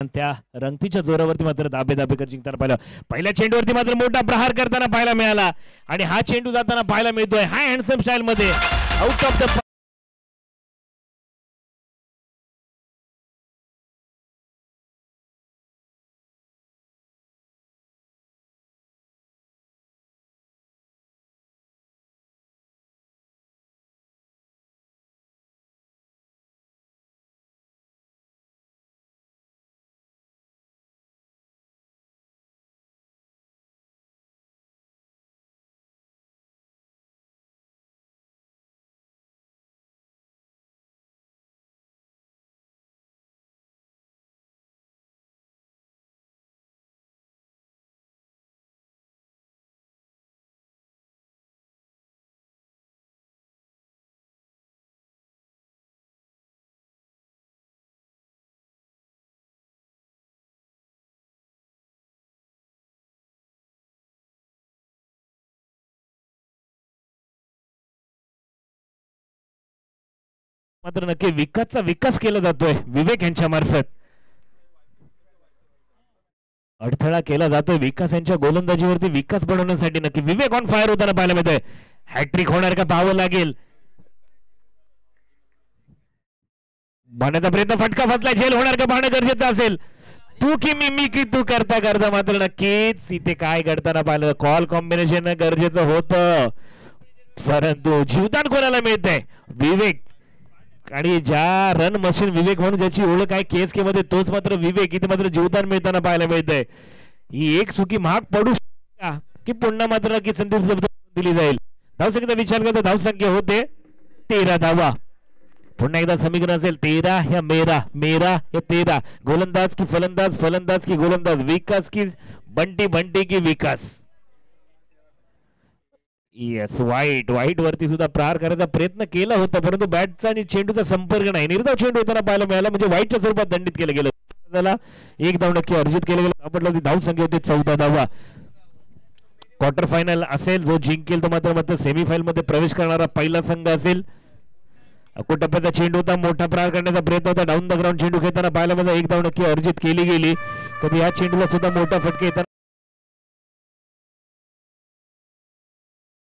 त्या रंगतीच्या जोरावरती मात्र दाबेदाबेकर जिंकताना पाहिलं. पहिल्या चेंडूवरती मात्र मोठा प्रहार करताना पाहायला मिळाला आणि हा चेंडू जाताना पाहायला मिळतोय हाय हँडसम स्टाईल मध्ये आउट ऑफ द मात्र नक्की विकासचा विकास केला जातोय विवेक यांच्या मार्फत. अडथळा केला जातोय विकास यांच्या गोलंदाजीवरती विकास बनवण्यासाठी. नक्की विवेक ऑन फायर होताना पाहायला मिळतोय. हॅट्रिक होणार का पाहावं लागेल. पाहण्याचा प्रयत्न फटका फसला झेल होणार का पाहणं गरजेचं असेल. तू की मी की तू करता करता मात्र नक्कीच इथे काय घडताना पाहिलं. कॉल कॉम्बिनेशन गरजेचं होतं परंतु जीवदान कोणाला मिळतंय विवेक. आणि ज्या रन मशीन विवेक म्हणून ज्याची ओळख आहे केएसके मध्ये तोच मात्र विवेक इथे मात्र जीवदान मिळताना पाहायला मिळतंय. ही एक चुकी महाग पडू शकते की पुन्हा मात्र की संधी दिली जाईल. धावसंख्येचा विचार करता धावसंख्या होते 13 धावा. पुन्हा एकदा समीकरण असेल 13 या मेरा मेरा या 13. गोलंदाज की फलंदाज फलंदाज की गोलंदाज विकास की बंटी बंटी की विकास. येस वाईट वाईट वरती सुद्धा प्रहार करायचा प्रयत्न केला होता परंतु बॅटचा आणि चेंडूचा संपर्क नाही. निर्धाव चेंडू होताना पाहायला मिळाला म्हणजे वाईटच्या स्वरूपात दंडित केलं गेलं. त्याला एक धाव नक्की अर्जित केलं गेलं. आपल्याला धाव संख्या होती 14 धावा. क्वार्टर फायनल असेल जो जिंकेल तो मात्र सेमीफायनल मध्ये प्रवेश करणारा पहिला संघ असेल. टप्प्याचा चेंडू होता मोठा प्रहार करण्याचा प्रयत्न होता. डाऊन द ग्राउंड चेंडू खेळताना पाहायला मिळाला. एक धाव नक्की अर्जित केली गेली. कधी या चेंडूला सुद्धा मोठा फटके येताना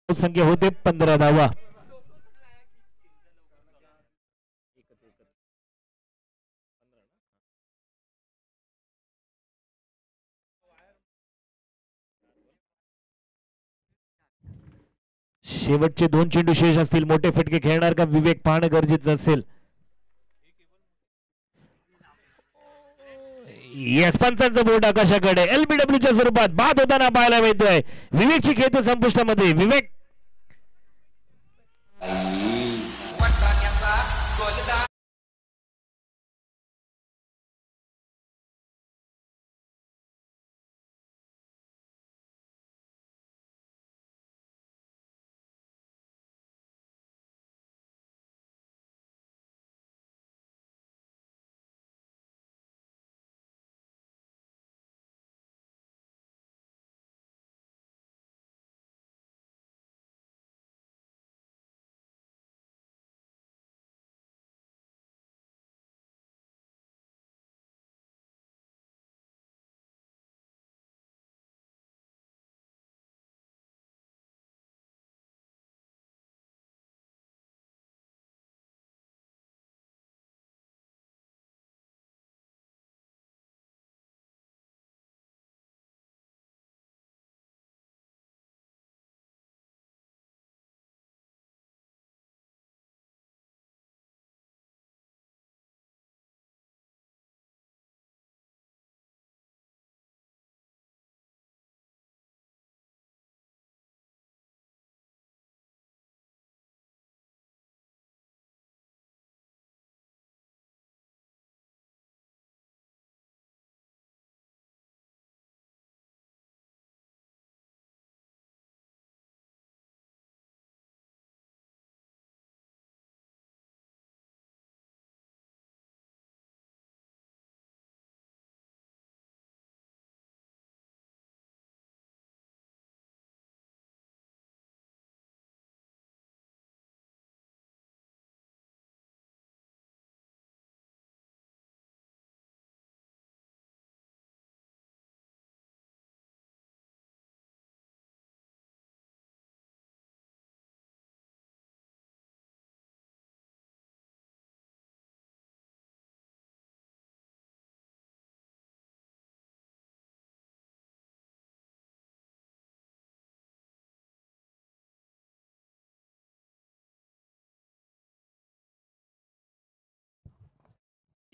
संख्या होते 15 धावा. शेवटचे 2 चेंडू शेष असतील. मोठे फटके खेळणार का विवेक पाहणं गरजेचं असेल. येस पंचांचा बोर्ड आकाशाकडे एलबीडब्ल्यूच्या स्वरूपात बाद होताना पाहायला मिळतोय. विवेकची खेळ संपुष्टामध्ये. विवेक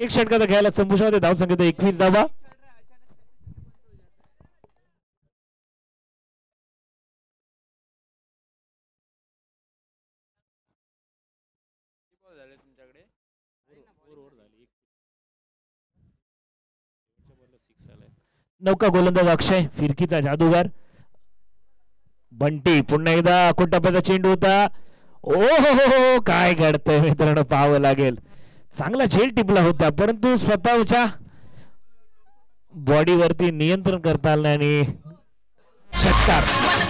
एक षटकाचा घ्यायला संपुष्टामध्ये धाव संख्या 21 धावा. नौका गोलंदाज अक्षय, फिरकीचा जादूगार. बंटी पुन्हा एकदा कुट्टाप्याचा चेंडू होता. ओ हो काय घडतंय मित्रांनो, पाहावं लागेल. चांगला झेल टिपला होता परंतु स्वतःच्या बॉडीवरती नियंत्रण करता आलं आणि षटकार.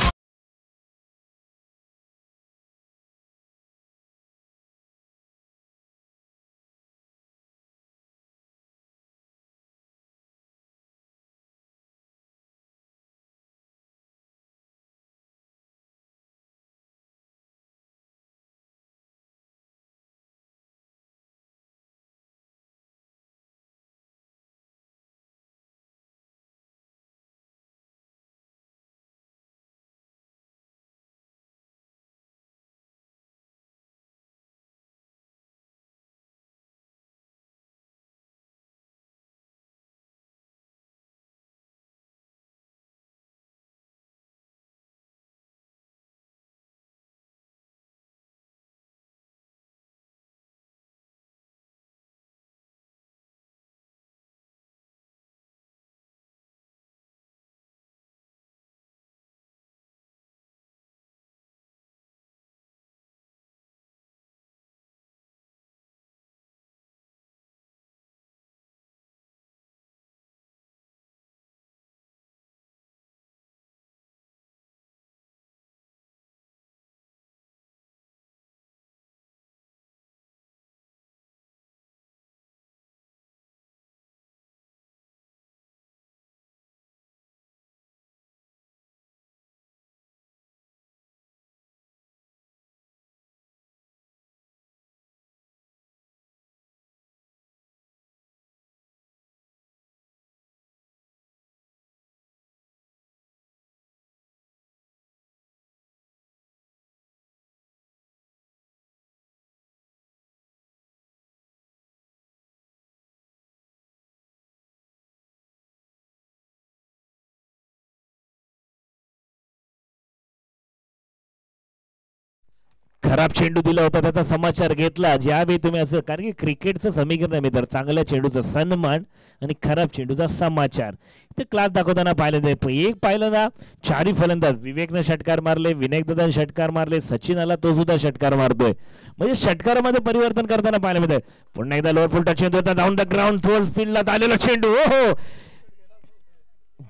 खराब चेंडू दिला होता त्याचा समाचार घेतला. ज्यावेळी तुम्ही असं, कारण की क्रिकेटचं समीकरण आहे मित्र, चांगल्या चेंडूचा सन्मान आणि खराब चेंडूचा समाचार. ते क्लास दाखवताना पाहिलं एक पाहिलं ना, चारी फलंदाज विवेकनं षटकार मारले, विनायक दादा षटकार मारले, सचिन आला तो सुद्धा षटकार मारतोय. म्हणजे षटकारामध्ये परिवर्तन करताना पाहायला मिळतंय. पुन्हा एकदा लोअर फुलटा चेंडू होता, डाऊन द ग्राउंड थोड स्पीडला आलेला चेंडू. हो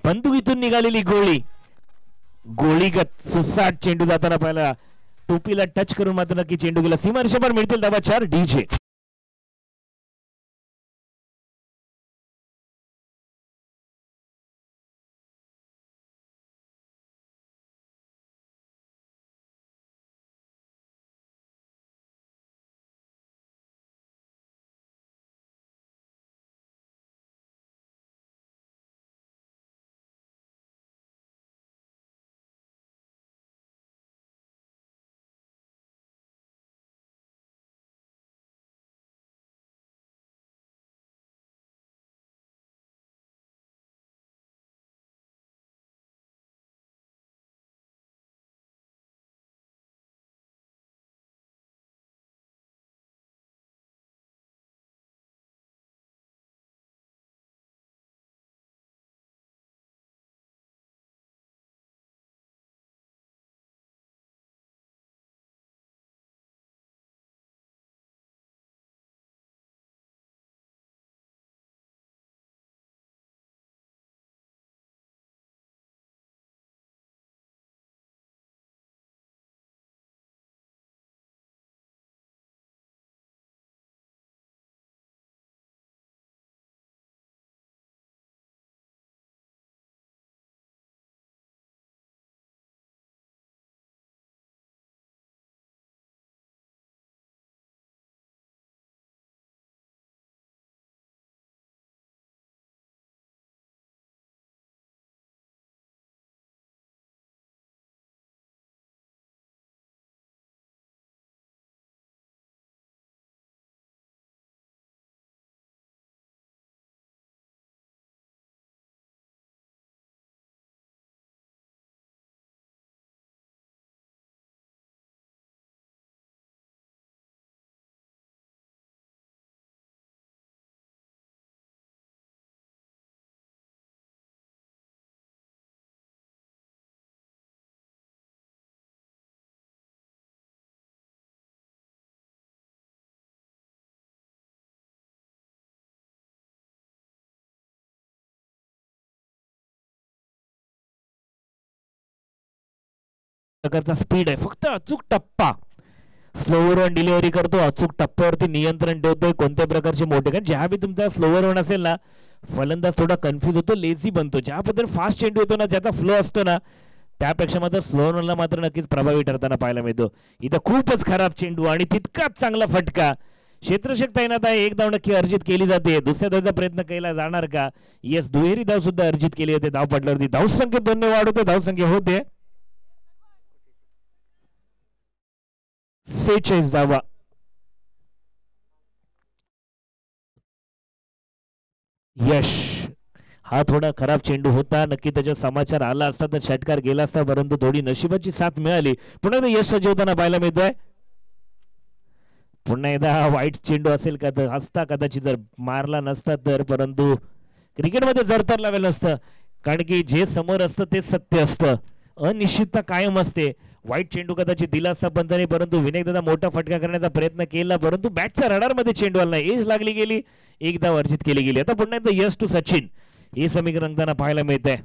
बंदुकीतून निघालेली गोळी, गोळीगत सुसाट चेंडू जाताना पाहिला. टोपीला टच करून मात्र नक्की चेंडू गेला. सीमारेषेवर मिळतील धावा 4. डीजे प्रकारचा स्पीड आहे, फक्त अचूक टप्पा स्लोवर वन डिलिव्हरी करतो, अचूक टप्प्यावरती नियंत्रण ठेवतोय. कोणत्या प्रकारचे मोठे, कारण ज्या बी तुमचा स्लोवर वन असेल ना, फलंदाज थोडा कन्फ्युज होतो, लेझी बनतो. ज्या पद्धतीने फास्ट चेंडू येतो ना, ज्याचा फ्लो असतो ना, त्यापेक्षा मात्र स्लोअर वनला मात्र नक्कीच प्रभावी ठरताना पाहायला मिळतो. इथं खूपच खराब चेंडू आणि तितकाच चांगला फटका. क्षेत्ररक्षक तैनात आहे, एक धाव नक्की अर्जित केली जाते. दुसऱ्या धावचा प्रयत्न केला जाणार का? येस, दुहेरी धाव सुद्धा अर्जित केली जाते. धाव पडल्यावरती धावसंख्या 2 वाढवते, धावसंख्या होते 46 धावा. यश, हा थोडा खराब चेंडू होता, नक्की त्याचा समाचार आला असता तर षटकार गेला असता, परंतु थोडी नशिबाची साथ मिळाली. पुन्हा एकदा यश सजवताना पाहायला मिळतोय. पुन्हा एकदा हा वाईट चेंडू असेल का तर असता कदाचित, जर मारला नसता तर, परंतु क्रिकेटमध्ये जर लावेल नसतं, कारण की जे समोर असतं ते सत्य असतं. अनिश्चितता कायम असते. वाईट चेंडू कदाचित दिला असता पंचाने, परंतु विनायक दादा मोठा फटका करण्याचा प्रयत्न केला, परंतु बॅटच्या रडारमध्ये चेंडू आला नाही. एज लागली गेली, एकदा वर्जित केली गेली. आता पुन्हा एकदा यश टू सचिन हे समीकरण रंगताना पाहायला मिळतंय.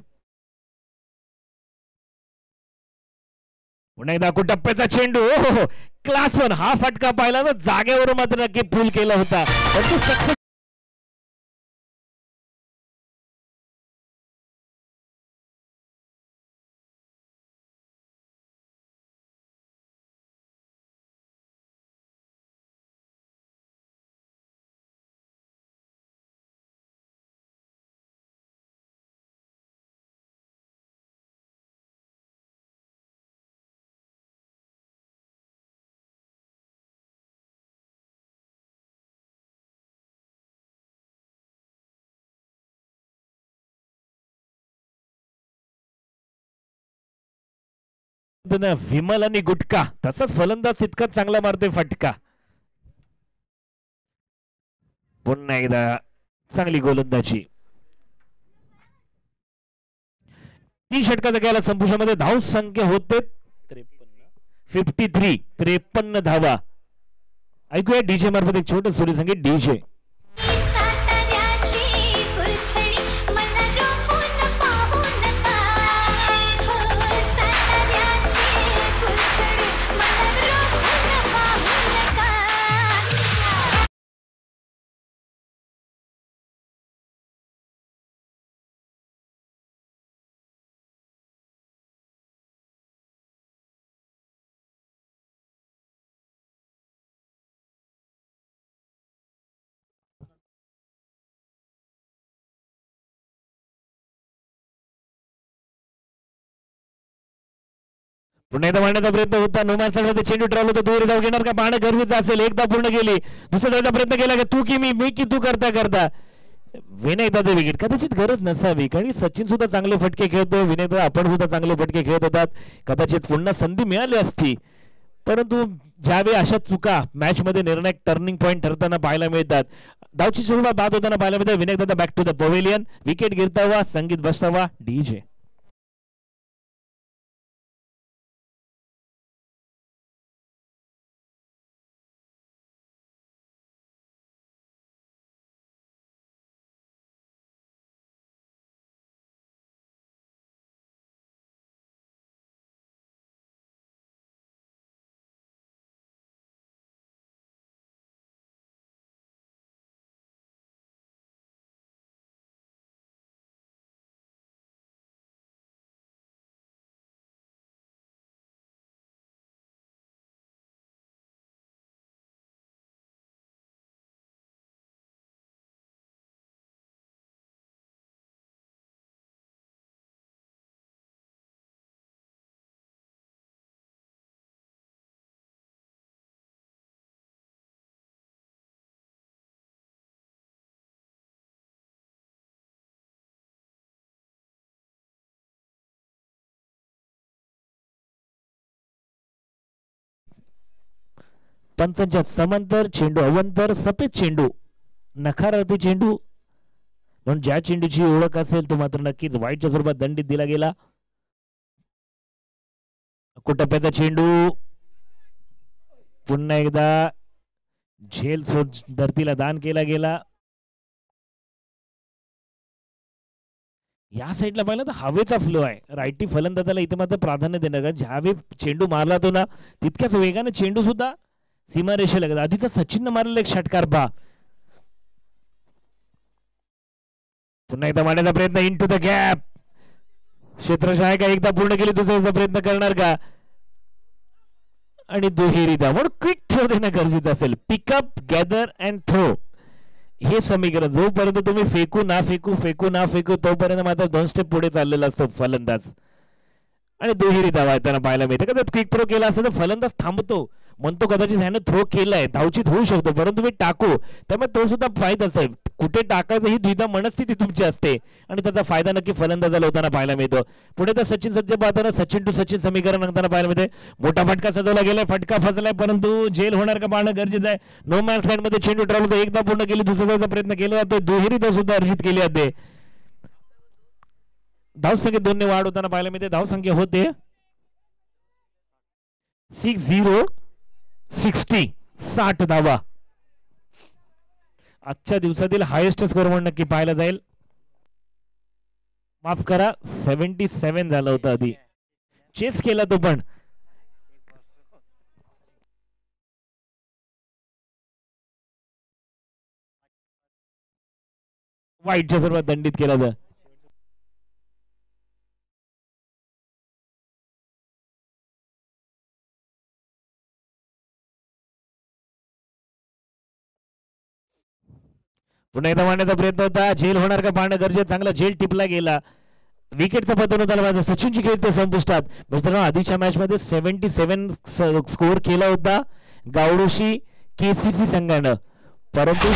पुन्हा एकदा टप्प्याचा चेंडू, हो क्लास वन. हा फटका पाहिला तर जागेवर मात्र नक्की पूल केला होता, परंतु सक्सेस. विमल आणि गुटका, तसंच फलंदाज तितकाच चांगला मारतोय फटका. पुन्हा एकदा चांगली गोलंदाजी. 3 षटकाचा गेला संपुष्टामध्ये, धाव संख्या होते 53 धावा. ऐकूया डीजे मार्फत एक छोटं सूर्य संगीत. डीजे पुन्हा एकदा मारण्याचा प्रयत्न होता. नोमॅन सगळं चेंडू ट्रॅव्हल होता, दुहेरी धाव घेणार का पाहणं गरजेचं असेल. एकदा पूर्ण गेली, दुसऱ्या धावचा प्रयत्न केला का तू की मी की तू करता विनय दादा विकेट. कदाचित गरज नसावी, कारण सचिन सुद्धा चांगले फटके खेळतो, विनय दादा आपण सुद्धा चांगले फटके खेळत होतात. कदाचित पुन्हा संधी मिळाली असती, परंतु ज्यावेळी अशा चुका मॅच मध्ये निर्णायक टर्निंग पॉईंट ठरताना पाहायला मिळतात. धावची सुरुवात बाद होताना पाहायला मिळते. विनय दादा back to the pavilion. Wicket गिरतावा, संगीत बसतावा. डीजे 55 समांतर चेंडू, अवंतर सफेद चेंडू, नकारार्थी चेंडू म्हणून ज्या चेंडूची ओळख असेल तो मात्र नक्कीच वाईटच्या स्वरूपात दंडित दिला गेला. टप्प्याचा चेंडू पुन्हा एकदा झेल धरतीला दान केला गेला. या साईडला पाहिलं तर हवेचा फ्लो आहे. रायटी फलंदाजाला इथे मात्र प्राधान्य देणार, कारण ज्यावेळी चेंडू मारला तो ना तितक्याच वेगाने चेंडू सुद्धा सीमारेषेला लागला. आधीचा सचिननं मारलेला एक षटकार पहा. पुन्हा एकदा मारण्याचा प्रयत्न इन टू द गॅप. क्षेत्रशः का एकदा पूर्ण केली, दुसऱ्याचा प्रयत्न करणार का? आणि दुहेरी धाव. म्हणून क्विक थ्रो देणं गरजेचं असेल. पिकअप, गॅदर अँड थ्रो हे समीकरण. जोपर्यंत तुम्ही फेकू ना फेकू फेकू ना फेकू तोपर्यंत मात्र 2 स्टेप पुढे चाललेला असतो फलंदाज. आणि दुहेरी धावा येताना पाहायला मिळते. कदाचित क्विक थ्रो केला असेल तर फलंदाज थांबतो, म्हणतो कदाचित ह्यानं थ्रो केलाय, धावचित होऊ शकतो, परंतु मी टाकू. त्यामुळे तो सुद्धा फायदाच आहे. कुठे टाकायचं ही द्विधा मनस्थिती तुमची असते आणि त्याचा फायदा नक्की फलंदाजाला होताना पाहायला मिळतो. पुढे तर सचिन सज्ज पाहताना सचिन टू सचिन समीकरण अंगताना पाहायला मिळते. मोठा फटका सजवला गेलाय, फटका फसलाय, परंतु जेल होणार का पाहणं गरजेचं आहे. नो मॅन्स लँड मध्ये चेंडू ट्रॅव्हल होतो, एकदा पूर्ण केली, दुसऱ्याचा प्रयत्न केला जातो, दुहेरी धाव सुद्धा अर्जित केली जाते. धावसंख्येत 2 ने वाढ होताना पाहायला मिळते. धावसंख्या होते 60 धावा. आजच्या दिवसातील हायेस्ट स्कोर म्हणून नक्की पाहायला जाईल. माफ करा, 77 झालं होतं आधी. चेस केला तो पण. वाईटच्या सर्वात दंडित केला तर पुन्हा एकदा मारण्याचा प्रयत्न होता. झेल होणार का पाहणं गरजेचं. चांगला झेल टिपला गेला. विकेटचा पतन होता पाहिजे. सचिनची खेळ ते संपुष्टात. मित्रांनो, आधीच्या मॅच मध्ये 77 स्कोर केला होता गावडोशी केसीसी संघानं, परंतु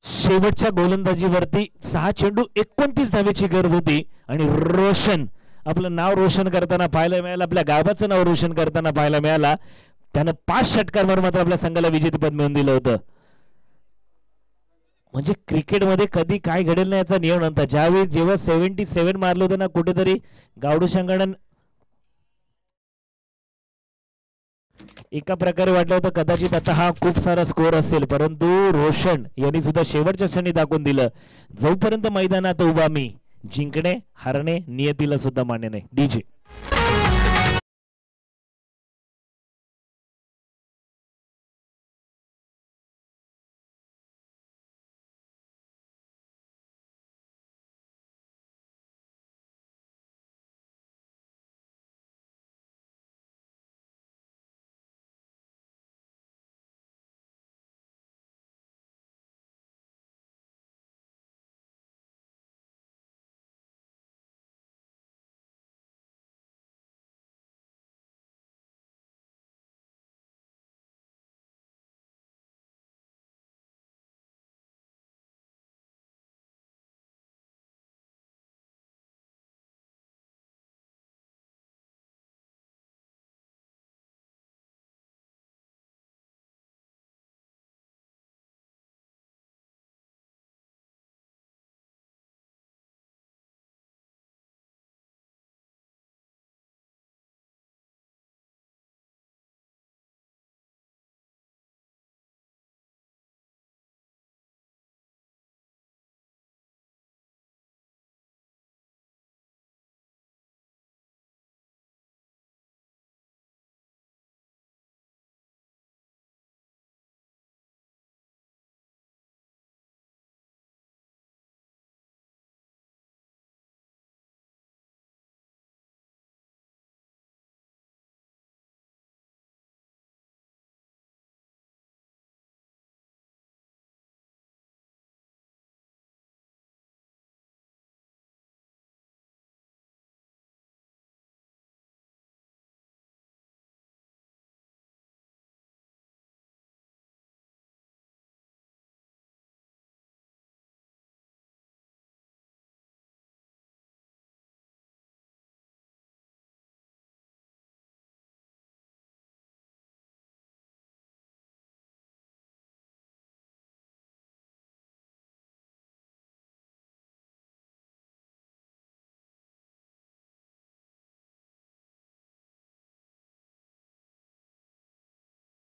शेवटच्या गोलंदाजीवरती 6 चेंडू 29 धावेची गरज होती आणि रोशन, आपलं नाव रोशन करताना पाहायला मिळालं, आपल्या गावाचं नाव रोशन करताना पाहायला मिळाला. त्यानं 5 षटकांवर मात्र आपल्या संघाला विजेतेपद मिळवून दिलं होतं. म्हणजे क्रिकेटमध्ये कधी काय घडेल ना याचा नियम नव्हता. ज्यावेळी जेव्हा 77 मारलं होतं ना, कुठेतरी गावडू संघानं एका प्रकारे वाटलं होतं कदाचित आता हा खूप सारा स्कोर असेल, परंतु रोशन यांनी सुद्धा शेवटच्या क्षणी दाखवून दिलं, जोपर्यंत मैदानात उभा मी, जिंकणे हारणे नियतीला सुद्धा मान्य नाही. डीजे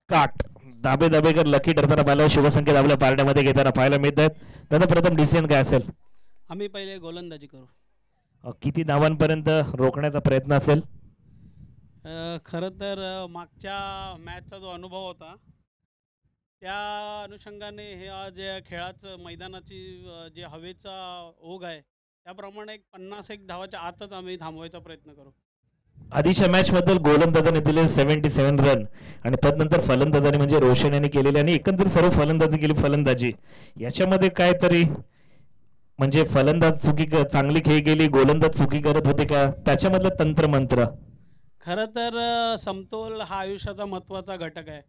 काट दाबे दाबेकर लकी ठरताना पाहिलं, शुभसंकेत आपल्या पारड्यामध्ये घेताना पाहायला मिळत आहेत. दादा प्रथम डिसिजन काय असेल? आम्ही पहिले गोलंदाजी करू. किती धावांपर्यंत रोखण्याचा प्रयत्न असेल? खरं तर मागच्या मॅचचा जो अनुभव होता त्या अनुषंगाने हे जे खेळाचं मैदानाची जे हवेचा ओघ आहे त्याप्रमाणे 50 धावाच्या आतच आम्ही थांबवायचा प्रयत्न करू. आधीच्या मॅच बद्दल गोलंदाजाने दिले 77 रन आणि तदनंतर फलंदाजाने म्हणजे रोशन यांनी केलेले आणि एकंदरीत सर्व फलंदाजी केली फलंदाजी. याच्यामध्ये काय तरी म्हणजे फलंदाज चुकी चांगली खेळ गेली, गोलंदाज चुकी करत होते का, त्याच्यामधलं तंत्रमंत्र? खरं तर समतोल हा आयुष्याचा महत्त्वाचा घटक आहे.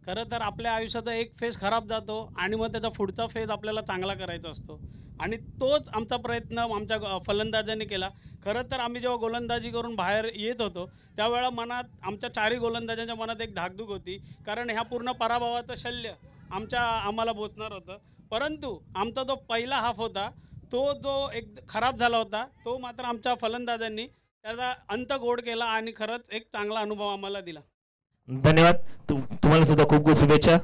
खरं तर आपल्या आयुष्याचा एक फेज खराब जातो आणि मग त्याचा पुढचा फेज आपल्याला चांगला करायचा असतो आणि तोच आमचा प्रयत्न आमच्या फलंदाजांनी केला. खरं तर आम्ही जेव्हा गोलंदाजी करून बाहेर येत होतो त्यावेळेला मनात आमच्या चारही गोलंदाजांच्या मनात एक धाकधूक होती, कारण ह्या पूर्ण पराभवाचं शल्य आम्हाला बोचणार होतं. परंतु आमचा जो पहिला हाफ होता तो जो एक खराब झाला होता तो मात्र आमच्या फलंदाजांनी त्याचा अंत गोड केला आणि खरंच एक चांगला अनुभव आम्हाला दिला. धन्यवाद. तुम्हाला सुद्धा खूप खूप शुभेच्छा.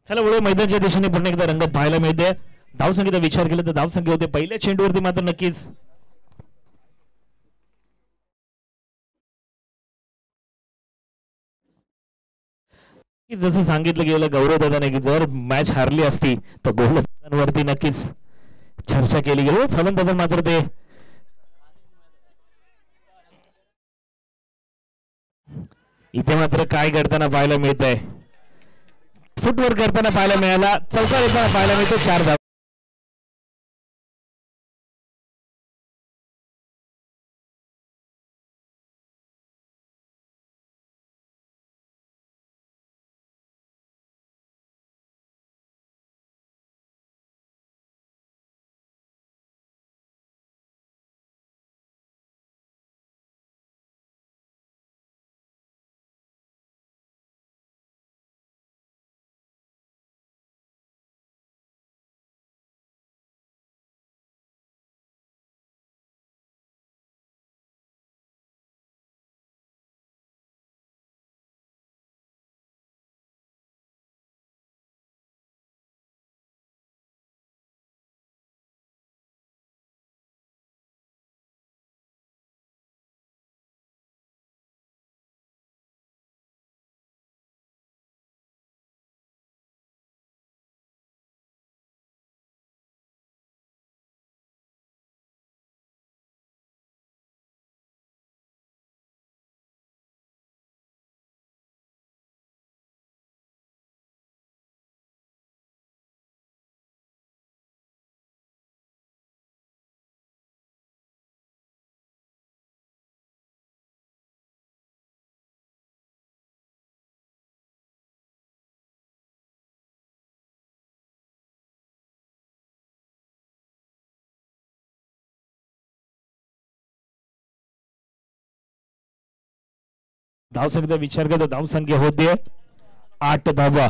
चला पुढे मैदानाच्या दिशेने पुन्हा एकदा रंगत पाहायला मिळते. धावसंख्येचा विचार केला तर धावसंख्या होते पहिल्या चेंडूवरती मात्र नक्कीच जसं सांगितलं गेलं गौरव दादाने की जर मॅच हारली असती तर गोलंदाजांवरती नक्कीच चर्चा केली गेली. फलंदाज मात्र ते इथे मात्र काय करताना पाहायला मिळत आहे, फुटवर करताना पाहायला मिळाला, चौकार येताना पाहायला मिळतो 4 धावा. धावसंख्येचा विचार करतो धावसंख्या होते 8 धावा.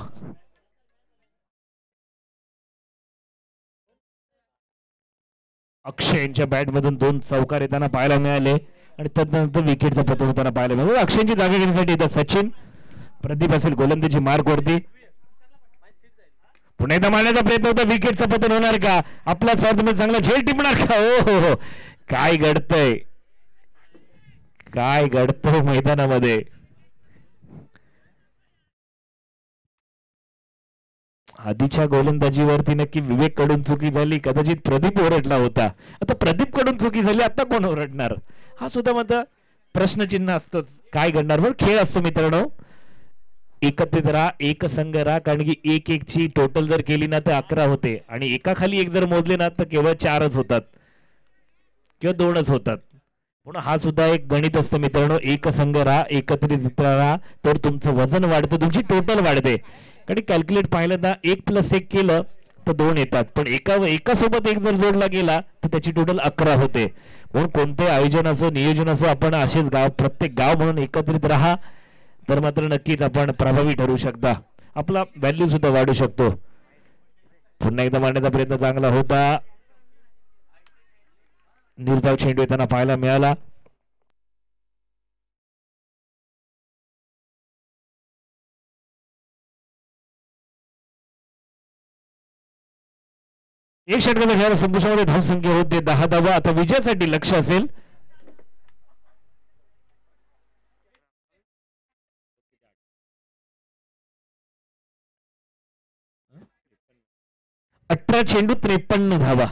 अक्षय यांच्या बॅट मधून 2 चौकार येताना पाहायला मिळाले आणि तदनंतर विकेटचा पतन होताना पाहायला मिळाले. अक्षयची जागा घेण्यासाठी इथं सचिन, प्रदीप असेल गोलंदाजी मार्क वरती. पुन्हा एकदा मारण्याचा प्रयत्न होता, विकेटचा पतन होणार का, आपला स्वार्थमध्ये चांगला झेल टिपणार का? हो हो, काय घडतंय, काय घडतंय मैदानामध्ये. आधीच्या गोलंदाजीवरती नक्की विवेक कडून चुकी झाली, कदाचित प्रदीप ओरडला होता, आता प्रदीप कडून चुकी झाली, आता कोण ओरडणार हा सुद्धा मात्र प्रश्नचिन्ह असतोच. काय घडणार बरं, खेळ असतो मित्रांनो. एकत्रित राहा, एक संघ राहा, कारण की 1-1 ची टोटल जर केली ना तर 11 होते आणि एका खाली एक जर मोजले ना तर केवळ 4च होतात किंवा 2च होतात. म्हणून हा सुद्धा एक गणित असतं मित्रांनो. एक संघ राहा, एकत्रित राहा, तर तुमचं वजन वाढतं, तुमची टोटल वाढते. कारण कॅल्क्युलेट पाहिलं ना 1+1 केलं तर 2 येतात, पण एका सोबत 1 जर जोडला गेला तर त्याची टोटल 11 होते. म्हणून कोणते आयोजन असो, नियोजन असो, आपण असेच प्रत्येक गाव म्हणून एकत्रित राहा तर मात्र नक्कीच आपण प्रभावी ठरू शकता, आपला व्हॅल्यू सुद्धा वाढू शकतो. पुन्हा एकदा मारण्याचा प्रयत्न चांगला होता, निर्धाव चेंडू येताना पाहायला मिळाला. एक षटकाचा खेळ संपुष्टामध्ये धावसंख्या होते 10 धावा. आता विजयासाठी लक्ष असेल 18 चेंडू 53 धावा.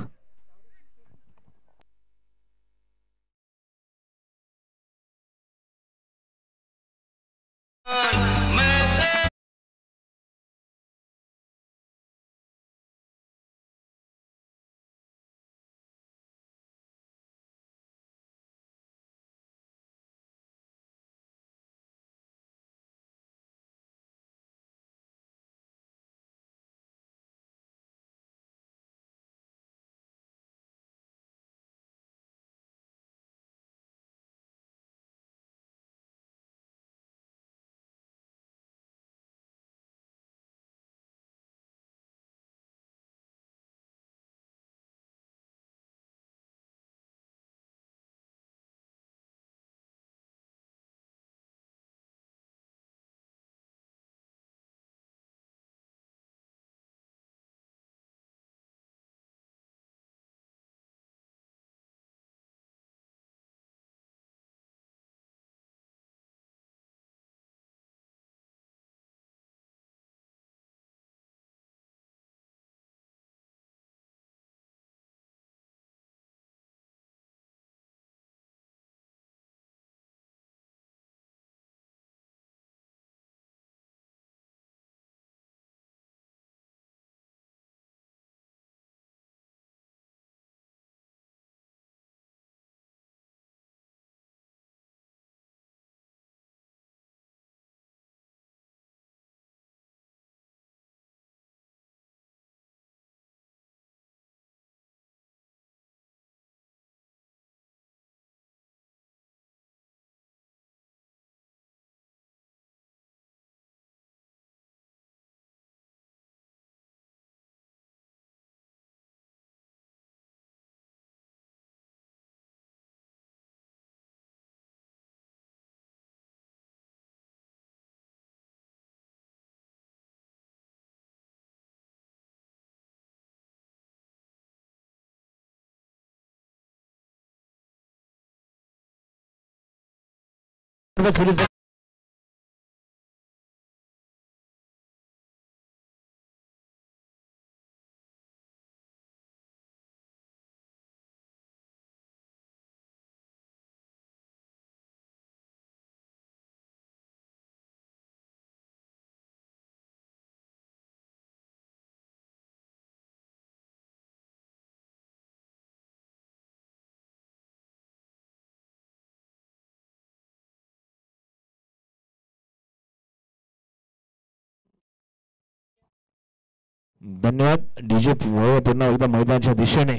धन्यवाद. डीजे पुन्हा एकदा मैदानाच्या दिशेने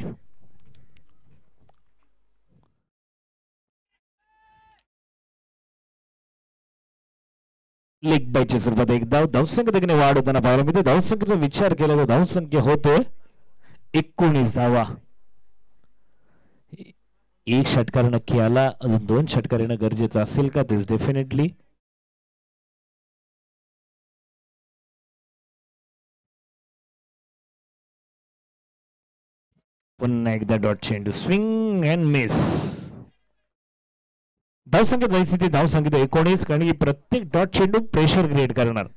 लेग बायच्या स्वरूपात एक धावसंख्या देखील वाढ होताना पाहायला मिळते. धावसंख्येचा विचार केला तर धावसंख्या होते 19 धावा. एक षटकार नक्की आला, अजून 2 षटकार येणं गरजेचं असेल का? तेच डेफिनेटली. पुन्हा एकदा डॉट चेंडू, स्विंग अँड मिस. धावसंख्येत जायची ती धावसंख्येत 19, कारण की प्रत्येक डॉट चेंडू प्रेशर क्रिएट करणार.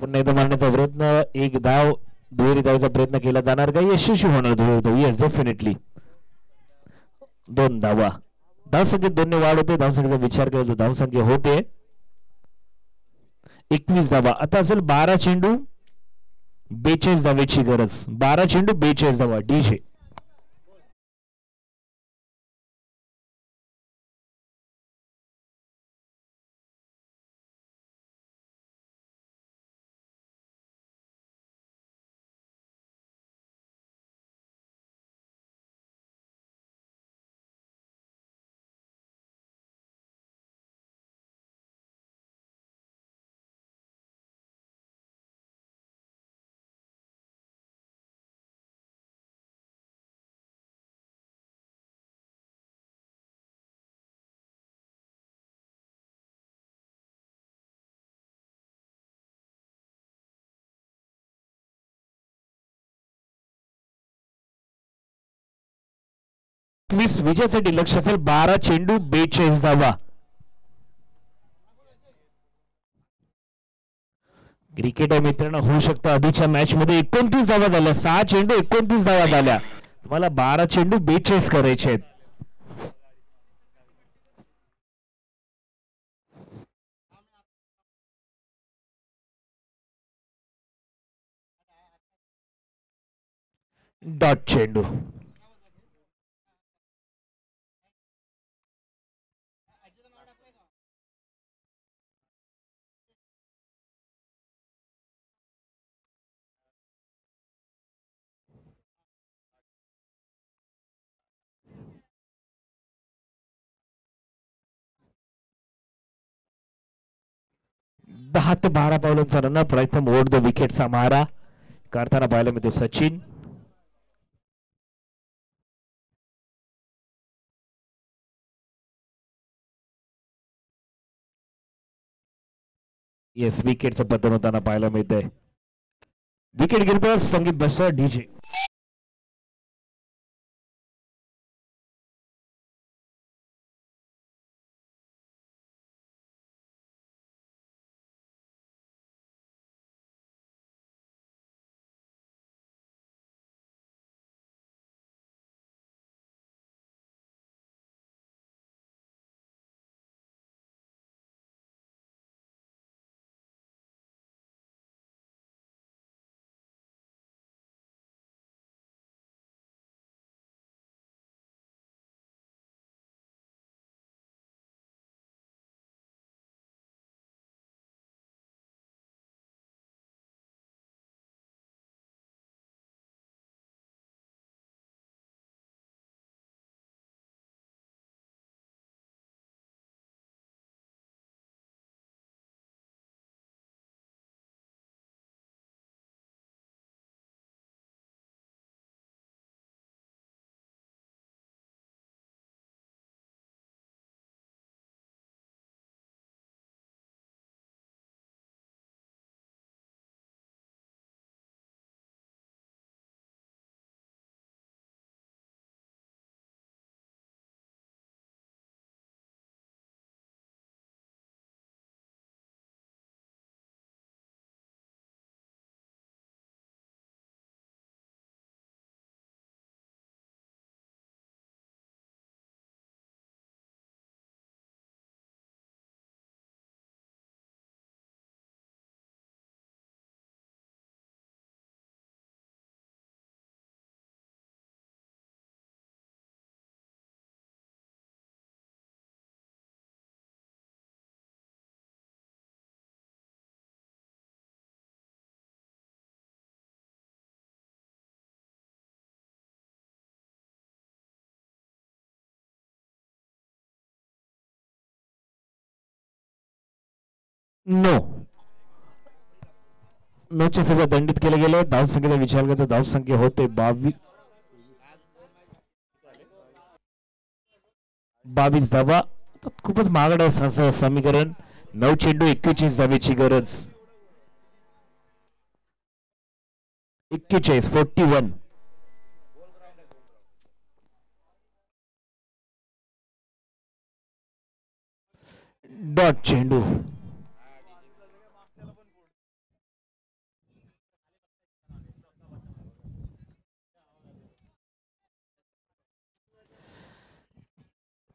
पुन्हा एकदा मारण्याचा प्रयत्न, एक धाव, दुहेरी धावचा प्रयत्न केला जाणार का? यशस्वी होणार दुहेरी. येस, डेफिनेटली 2 धावा. धावसंख्येत 2 ने वाढ होते. धावसंख्येचा विचार केला तर धावसंख्या होते 21 धावा. आता असेल 12 चेंडू 42 धावेची गरज. 12 चेंडू 42 धावा. डीजे 21 विजयासाठी लक्ष असेल. 12 चेंडू 42 धावा. क्रिकेट मित्रांनो होऊ शकतं आधीच्या मॅच मध्ये 29 धावा झाल्या. 6 चेंडू 29 धावा झाल्या. तुम्हाला 12 चेंडू 42 करायचे आहेत. डॉट चेंडू. दहा ते 12 पावलांचा रन प्रयत्न ओढ द विकेटचा मारा करताना पाहायला मिळतो सचिन. येस विकेटचं पतन होताना पाहायला मिळतंय. विकेट घेतो संगीत बस डीजे. नो नोचे सगळं दंडित केले गेले. धावसंख्येचा विचार करता धावसंख्या होते 22 धावा. खूपच महागड आहे समीकरण. 9 चेंडू 41 धावेची गरज. 41 डॉट चेंडू.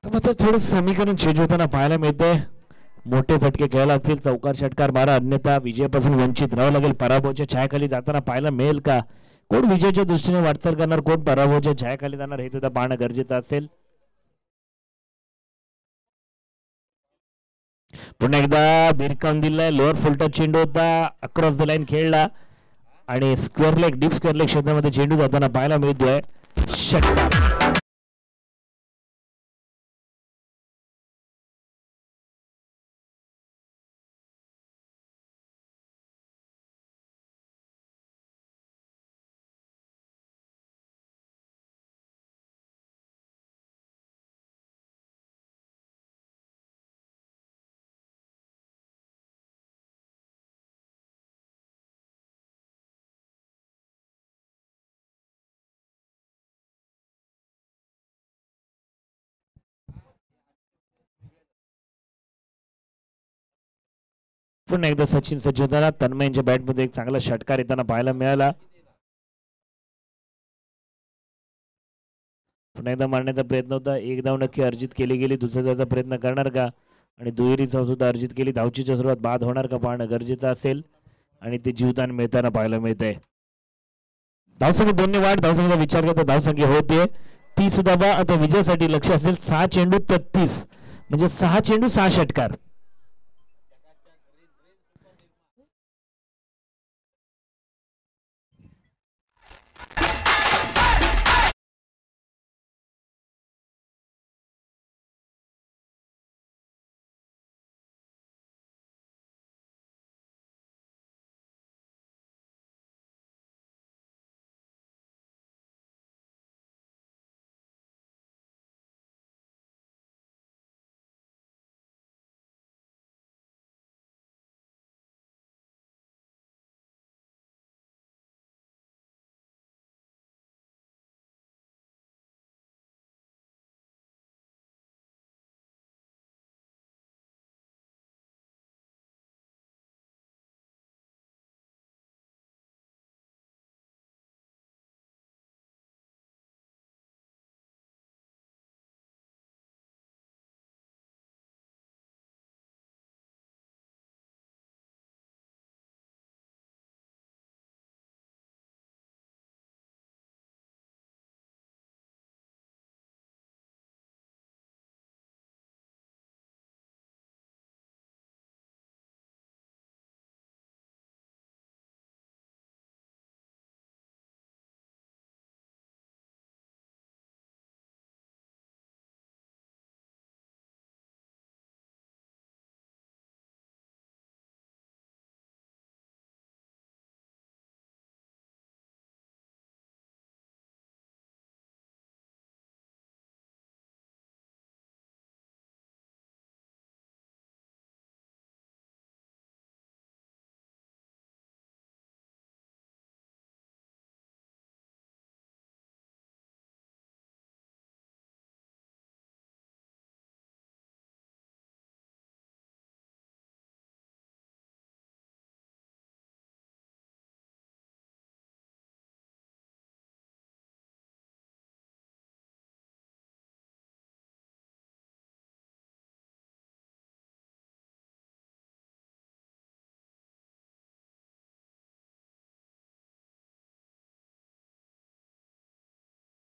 मात्र थोडं समीकरण चेंज होताना पाहायला मिळतंय. मोठे फटके घ्यायला लागतील. चौकार षटकार मारा अन्यथा विजयापासून वंचित राहावं लागेल. पराभवाच्या छायाखाली जाताना पाहायला मिळेल का? कोण विजयाच्या दृष्टीने वाटचाल करणार, कोण पराभवाच्या छायाखाली जाणार हे सुद्धा पाहणं गरजेचं असेल. पुन्हा एकदा भिरकावून दिलाय. लोअर फुलटच चेंडू होता. अक्रॉस द लाईन खेळला आणि square leg deep square leg क्षेत्रामध्ये चेंडू जाताना पाहायला मिळतोय. षटकार. पुन्हा एकदा सचिन सज्ज होताना तन्मय यांच्या बॅटमध्ये एक चांगला षटकार येताना पाहायला मिळाला. पुन्हा एकदा मारण्याचा प्रयत्न होता. एक धाव नक्की अर्जित केली गेली. दुसऱ्या धावाचा प्रयत्न करणार का आणि दुहेरीचा सुद्धा अर्जित केली. धावचीच्या सुरुवात बाद होणार का पाहणं गरजेचं असेल आणि ते जीवदान मिळताना पाहायला मिळतंय. धावसंख्या दोन्ही वाढ. धावसंख्येचा विचार करता धावसंख्या होते 30 धावा. आता विजयासाठी लक्ष असेल 6 चेंडू 33 म्हणजे 6 चेंडू 6 षटकार.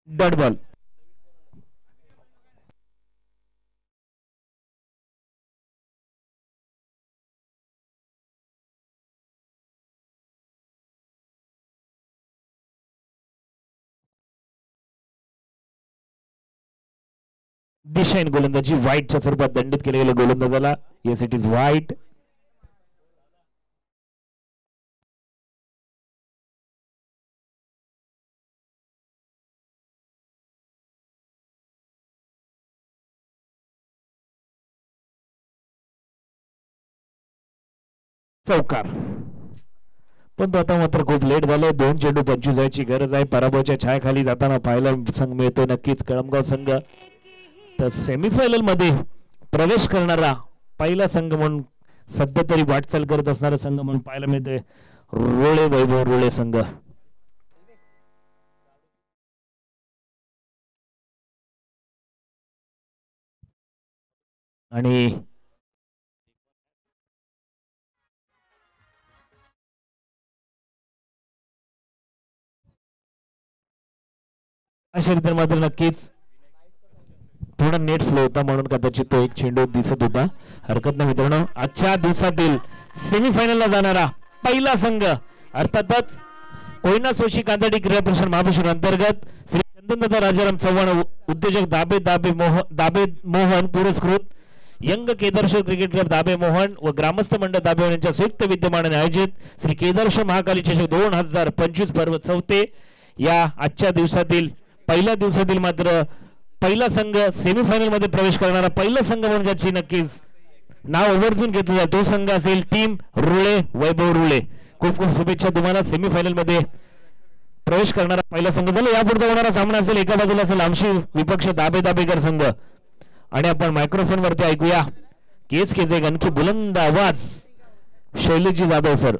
Dot ball. दिशाहीन गोलंदाजी व्हाईटच्या स्वरूपात दंडित केले गेले गोलंदाजाला. Yes it is white. चौकार. पण तो आता मात्र खूप लेट झाले. 2 चेंडू 25 जायची गरज आहे. पराभवाच्या छायाखाली जाताना पाहायला संघ मिळतो नक्कीच कळमगाव संघ. तर सेमीफायनल मध्ये प्रवेश करणारा पहिला संघ म्हणून सध्या तरी वाटचाल करत असणारा संघ म्हणून पाहायला मिळते रोळे वैभव रोळे संघ. आणि अशा रीतीने मात्र नक्कीच थोडा नेट स्लो होता म्हणून कदाचित तो एक चेंडू दिसत होता. हरकत नाही मित्रांनो. आजच्या दिवसातील सेमीफायनलला जाणारा पहिला संघ अर्थातच कोयना सोशी कांदडी क्रीडा प्रशिक्षण महाबळेश्वर अंतर्गत श्री चंदनदादा राजाराम चव्हाण उद्योजक दाबे मोहन पुरस्कृत यंग केदारेश्वर क्रिकेट क्लब दाबे मोहन व ग्रामस्थ मंडळ दाबे मोहन यांच्या संयुक्त विद्यमानाने आयोजित श्री केदारेश्वर महाकाली चषक 2025 पर्व 4 या आजच्या दिवसातील पहिल्या दिवसातील मात्र पहिला संघ सेमीफायनल मध्ये प्रवेश करणारा पहिला संघ म्हणून ज्याची नक्कीच नाव आवर्जून घेतलं जाईल तो संघ असेल टीम रुळे वैभव रुळे. खूप खूप शुभेच्छा तुम्हाला. सेमीफायनल मध्ये प्रवेश करणारा पहिला संघ झाला. यापुढचा होणारा सामना असेल एका बाजूला असेल आमशी विपक्ष दाबेकर संघ आणि आपण मायक्रोफोन वरती ऐकूया केस केजे एक आणखी बुलंद आवाज शैलजी जाधव सर.